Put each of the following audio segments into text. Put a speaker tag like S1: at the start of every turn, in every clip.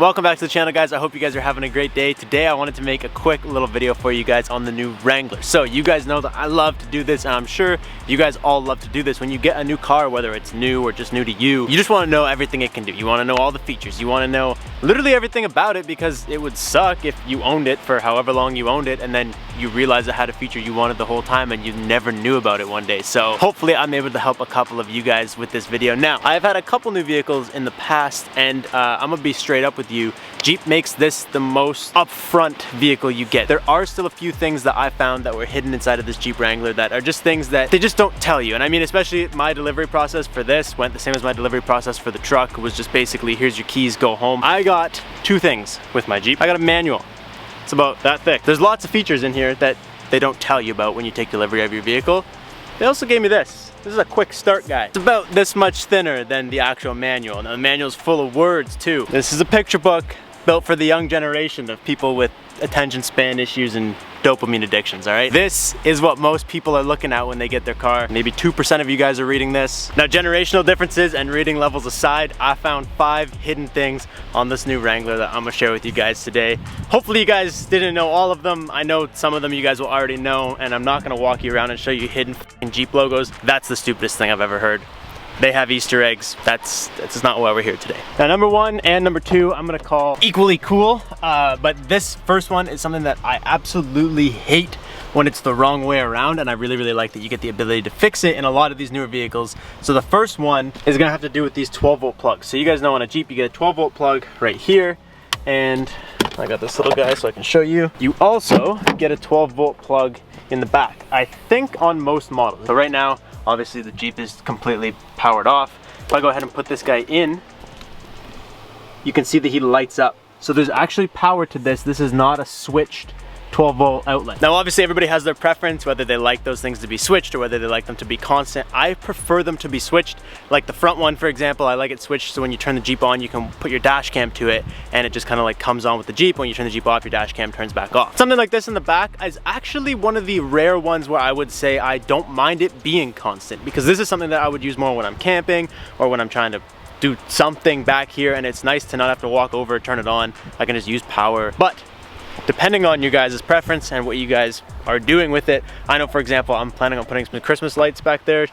S1: Welcome back to the channel, guys. I hope you guys are having a great day. Today I wanted to make a quick little video for you guys on the new Wrangler. So you guys know that I love to do this, and I'm sure you guys all love to do this. When you get a new car, whether it's new or just new to you, you just want to know everything it can do. You want to know all the features. You want to know literally everything about it, because it would suck if you owned it for however long you owned it and then you realize it had a feature you wanted the whole time and you never knew about it one day. So hopefully I'm able to help a couple of you guys with this video. Now, I've had a couple new vehicles in the past, and I'm gonna be straight up with you. Jeep makes this the most upfront vehicle you get. There are still a few things that I found that were hidden inside of this Jeep Wrangler that are just things that they just don't tell you. And I mean, especially my delivery process for this went the same as my delivery process for the truck. It was just basically, here's your keys, go home. I got two things with my Jeep. I got a manual. It's about that thick. There's lots of features in here that they don't tell you about when you take delivery of your vehicle. They also gave me this. This is a quick start guide. It's about this much thinner than the actual manual. Now the manual's full of words too. This is a picture book built for the young generation of people with attention span issues and dopamine addictions, all right? This is what most people are looking at when they get their car. Maybe 2% of you guys are reading this. Now, generational differences and reading levels aside, I found 5 hidden things on this new Wrangler that I'm gonna share with you guys today. Hopefully you guys didn't know all of them. I know some of them you guys will already know, and I'm not gonna walk you around and show you hidden Jeep logos. That's the stupidest thing I've ever heard. They have Easter eggs. That's not why we're here today. Now, number 1 and number 2, I'm gonna call equally cool, but this first one is something that I absolutely hate when it's the wrong way around, and I really, really like that you get the ability to fix it in a lot of these newer vehicles. So the first one is gonna have to do with these 12-volt plugs. So you guys know on a Jeep, you get a 12-volt plug right here, and I got this little guy so I can show you. You also get a 12-volt plug in the back, I think on most models. So right now, obviously the Jeep is completely powered off. If I go ahead and put this guy in, you can see that he lights up. So there's actually power to this. This is not a switched 12-volt outlet. Now obviously everybody has their preference, whether they like those things to be switched or whether they like them to be constant. I prefer them to be switched. Like the front one, for example, I like it switched so when you turn the Jeep on, you can put your dash cam to it and it just kind of like comes on with the Jeep. When you turn the Jeep off, your dash cam turns back off. Something like this in the back is actually one of the rare ones where I would say I don't mind it being constant, because this is something that I would use more when I'm camping or when I'm trying to do something back here, and it's nice to not have to walk over, turn it on. I can just use power. But depending on you guys' preference and what you guys are doing with it, I know, for example, I'm planning on putting some Christmas lights back there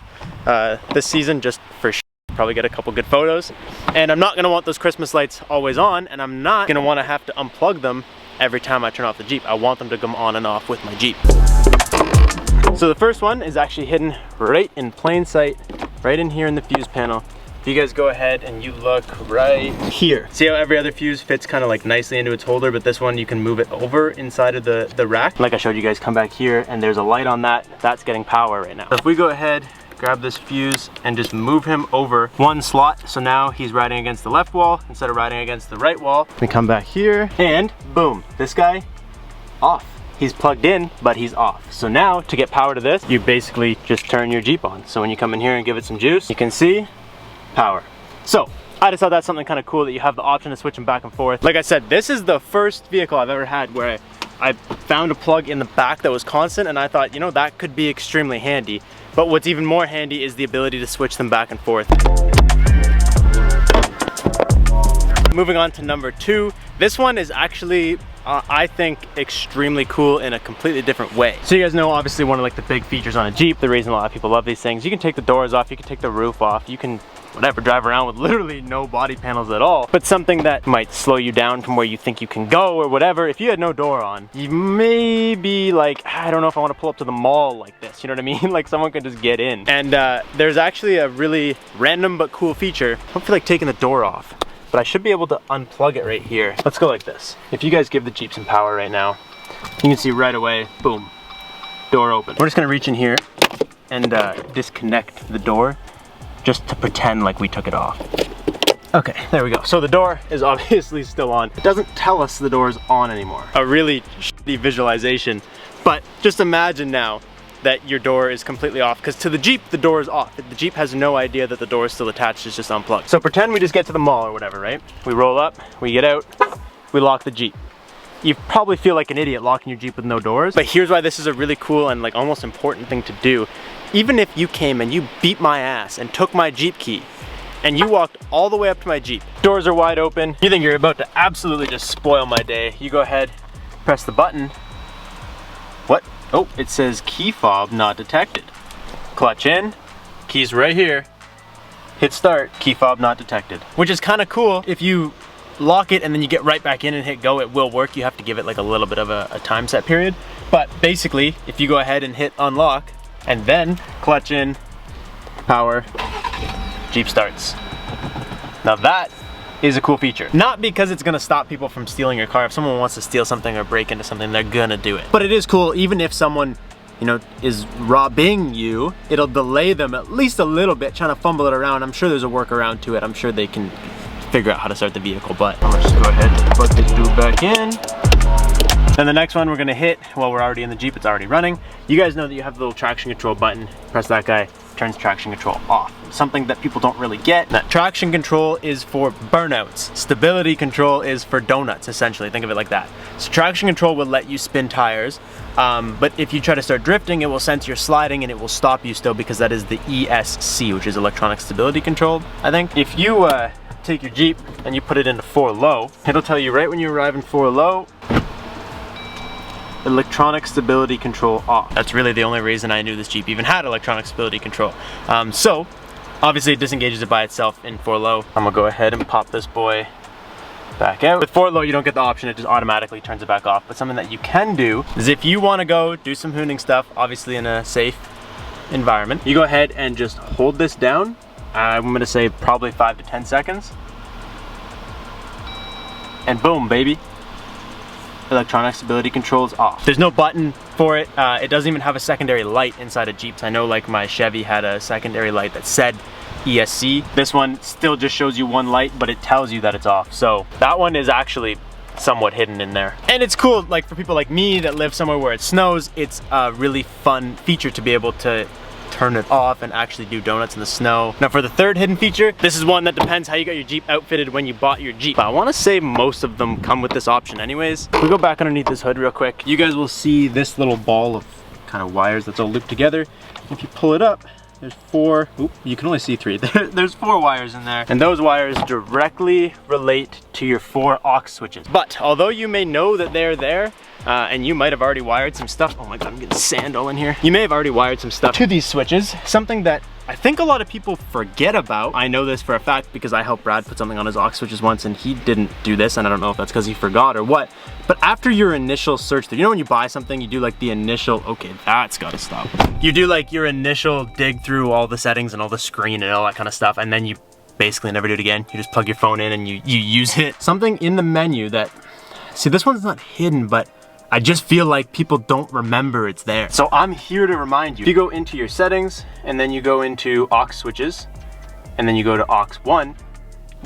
S1: this season, just for probably get a couple good photos. And I'm not gonna want those Christmas lights always on, and I'm not gonna wanna have to unplug them every time I turn off the Jeep. I want them to come on and off with my Jeep. So the first one is actually hidden right in plain sight, right in here in the fuse panel. You guys go ahead and you look right here. See how every other fuse fits kind of like nicely into its holder, but this one you can move it over inside of the rack. Like I showed you guys, come back here and there's a light on that. That's getting power right now. So if we go ahead, grab this fuse and just move him over one slot, so now he's riding against the left wall instead of riding against the right wall. We come back here and boom, this guy off. He's plugged in, but he's off. So now to get power to this, you basically just turn your Jeep on. So when you come in here and give it some juice, you can see power. So I just thought that's something kind of cool that you have the option to switch them back and forth. Like I said, this is the first vehicle I've ever had where I found a plug in the back that was constant, and I thought, you know, that could be extremely handy. But what's even more handy is the ability to switch them back and forth. Moving on to number 2. This one is actually, I think, extremely cool in a completely different way. So you guys know, obviously, one of like the big features on a Jeep, the reason a lot of people love these things, you can take the doors off, you can take the roof off, you can whatever, drive around with literally no body panels at all. But something that might slow you down from where you think you can go or whatever, if you had no door on, you may be like, I don't know if I want to pull up to the mall like this, you know what I mean? Like someone could just get in. And there's actually a really random but cool feature. I don't feel like taking the door off, but I should be able to unplug it right here. Let's go like this. If you guys give the Jeep some power right now, you can see right away, boom, door open. We're just gonna reach in here and disconnect the door, just to pretend like we took it off. Okay, there we go. So the door is obviously still on. It doesn't tell us the door is on anymore. A really shitty visualization, but just imagine now that your door is completely off, because to the Jeep, the door is off. The Jeep has no idea that the door is still attached, it's just unplugged. So pretend we just get to the mall or whatever, right? We roll up, we get out, we lock the Jeep. You probably feel like an idiot locking your Jeep with no doors, but here's why this is a really cool and like almost important thing to do. Even if you came and you beat my ass and took my Jeep key, and you walked all the way up to my Jeep. Doors are wide open. You think you're about to absolutely just spoil my day. You go ahead, press the button. What? Oh, it says key fob not detected. Clutch in, keys right here. Hit start, key fob not detected. Which is kind of cool. If you lock it and then you get right back in and hit go, it will work. You have to give it like a little bit of a time set period. But basically, if you go ahead and hit unlock and then clutch in, power, Jeep starts. Now that is a cool feature. Not because it's gonna stop people from stealing your car. If someone wants to steal something or break into something, they're gonna do it. But it is cool, even if someone, you know, is robbing you, it'll delay them at least a little bit, trying to fumble it around. I'm sure there's a workaround to it. I'm sure they can figure out how to start the vehicle, but I'm gonna just go ahead and plug this dude back in. Then the next one we're gonna hit, well, we're already in the Jeep, it's already running. You guys know that you have the little traction control button. Press that guy, turns traction control off. Something that people don't really get. That traction control is for burnouts. Stability control is for donuts, essentially. Think of it like that. So traction control will let you spin tires, but if you try to start drifting, it will sense you're sliding and it will stop you still, because that is the ESC, which is electronic stability control, I think. If you take your Jeep and you put it into 4 low, it'll tell you right when you arrive in 4 low, electronic stability control off. That's really the only reason I knew this Jeep even had electronic stability control. So obviously it disengages it by itself in 4 low. I'm gonna go ahead and pop this boy back out. With 4 low, you don't get the option, it just automatically turns it back off. But something that you can do is if you wanna go do some hooning stuff, obviously in a safe environment, you go ahead and just hold this down. I'm gonna say probably 5 to 10 seconds. And boom, baby. Electronic stability control is off. There's no button for it. It doesn't even have a secondary light inside of Jeeps. I know like my Chevy had a secondary light that said ESC. This one still just shows you one light, but it tells you that it's off. So that one is actually somewhat hidden in there. And it's cool, like for people like me that live somewhere where it snows, it's a really fun feature to be able to turn it off and actually do donuts in the snow. Now for the third hidden feature, this is one that depends how you got your Jeep outfitted when you bought your Jeep. But I wanna say most of them come with this option anyways. If we go back underneath this hood real quick, you guys will see this little ball of kind of wires that's all looped together. If you pull it up, there's 4, oop, you can only see 3. There's 4 wires in there. And those wires directly relate to your 4 aux switches. But although you may know that they're there, and you might have already wired some stuff. Oh my God, I'm getting sand all in here. You may have already wired some stuff to these switches. Something that I think a lot of people forget about. I know this for a fact because I helped Brad put something on his aux switches once and he didn't do this, and I don't know if that's because he forgot or what. But after your initial search, you know when you buy something, you do like the initial, okay, that's gotta stop. You do like your initial dig through all the settings and all the screen and all that kind of stuff, and then you basically never do it again. You just plug your phone in and you use it. Something in the menu that, see, this one's not hidden, but I just feel like people don't remember it's there. So I'm here to remind you. If you go into your settings and then you go into aux switches and then you go to aux 1,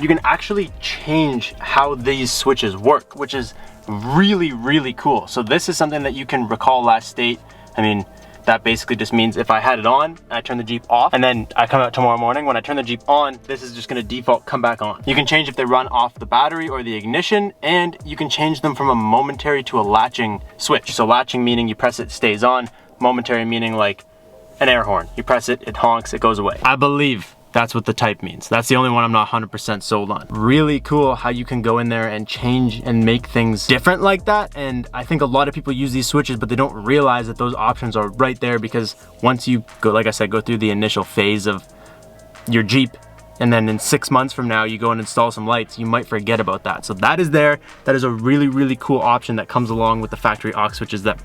S1: you can actually change how these switches work, which is really, really cool. So this is something that you can recall last state. I mean, that basically just means if I had it on, I turn the Jeep off, and then I come out tomorrow morning, when I turn the Jeep on, this is just gonna default come back on. You can change if they run off the battery or the ignition, and you can change them from a momentary to a latching switch. So latching meaning you press it, stays on. Momentary meaning like an air horn. You press it, it honks, it goes away. I believe that's what the type means. That's the only one I'm not 100% sold on. Really cool how you can go in there and change and make things different like that. And I think a lot of people use these switches, but they don't realize that those options are right there, because once you go, like I said, go through the initial phase of your Jeep, and then in 6 months from now, you go and install some lights, you might forget about that. So that is there. That is a really, really cool option that comes along with the factory aux switches that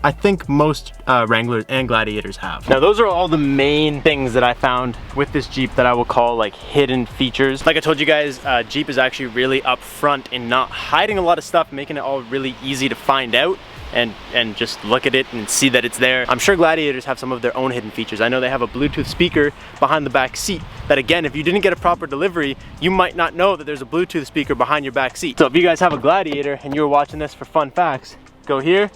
S1: I think most Wranglers and Gladiators have. Now, those are all the main things that I found with this Jeep that I will call like hidden features. Like I told you guys, Jeep is actually really upfront in not hiding a lot of stuff, making it all really easy to find out and just look at it and see that it's there. I'm sure Gladiators have some of their own hidden features. I know they have a Bluetooth speaker behind the back seat that, again, if you didn't get a proper delivery, you might not know that there's a Bluetooth speaker behind your back seat. So if you guys have a Gladiator and you're watching this for fun facts, go here.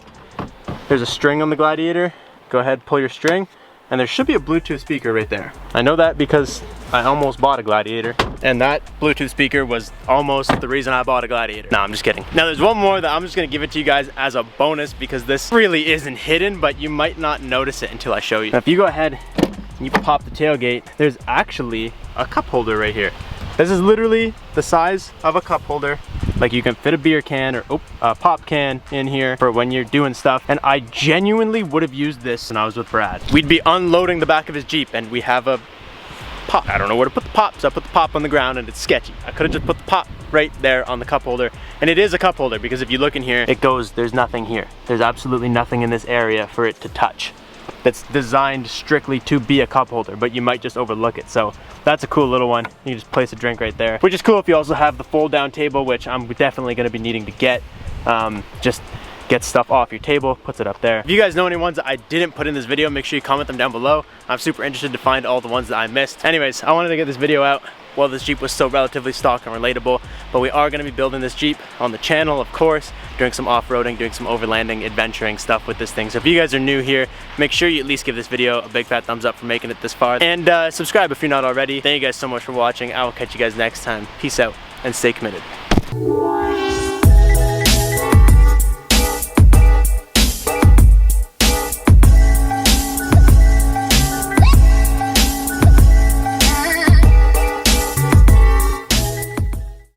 S1: There's a string on the Gladiator. Go ahead, pull your string, and there should be a Bluetooth speaker right there. I know that because I almost bought a Gladiator, and that Bluetooth speaker was almost the reason I bought a Gladiator. No, I'm just kidding. Now there's one more that I'm just gonna give it to you guys as a bonus, because this really isn't hidden, but you might not notice it until I show you. Now, if you go ahead and you pop the tailgate, there's actually a cup holder right here. This is literally the size of a cup holder. Like you can fit a beer can or a pop can in here for when you're doing stuff. And I genuinely would have used this when I was with Brad. We'd be unloading the back of his Jeep and we have a pop. I don't know where to put the pop, so I put the pop on the ground and it's sketchy. I could have just put the pop right there on the cup holder. And it is a cup holder because if you look in here, it goes, there's nothing here. There's absolutely nothing in this area for it to touch. That's designed strictly to be a cup holder, but you might just overlook it. So that's a cool little one. You can just place a drink right there, which is cool if you also have the fold down table, which I'm definitely gonna be needing to get. Just get stuff off your table, puts it up there. If you guys know any ones that I didn't put in this video, make sure you comment them down below. I'm super interested to find all the ones that I missed. Anyways, I wanted to get this video out while this Jeep was still relatively stock and relatable, but we are gonna be building this Jeep on the channel, of course, doing some off-roading, doing some overlanding, adventuring stuff with this thing. So if you guys are new here, make sure you at least give this video a big fat thumbs up for making it this far, and subscribe if you're not already. Thank you guys so much for watching. I will catch you guys next time. Peace out and stay committed.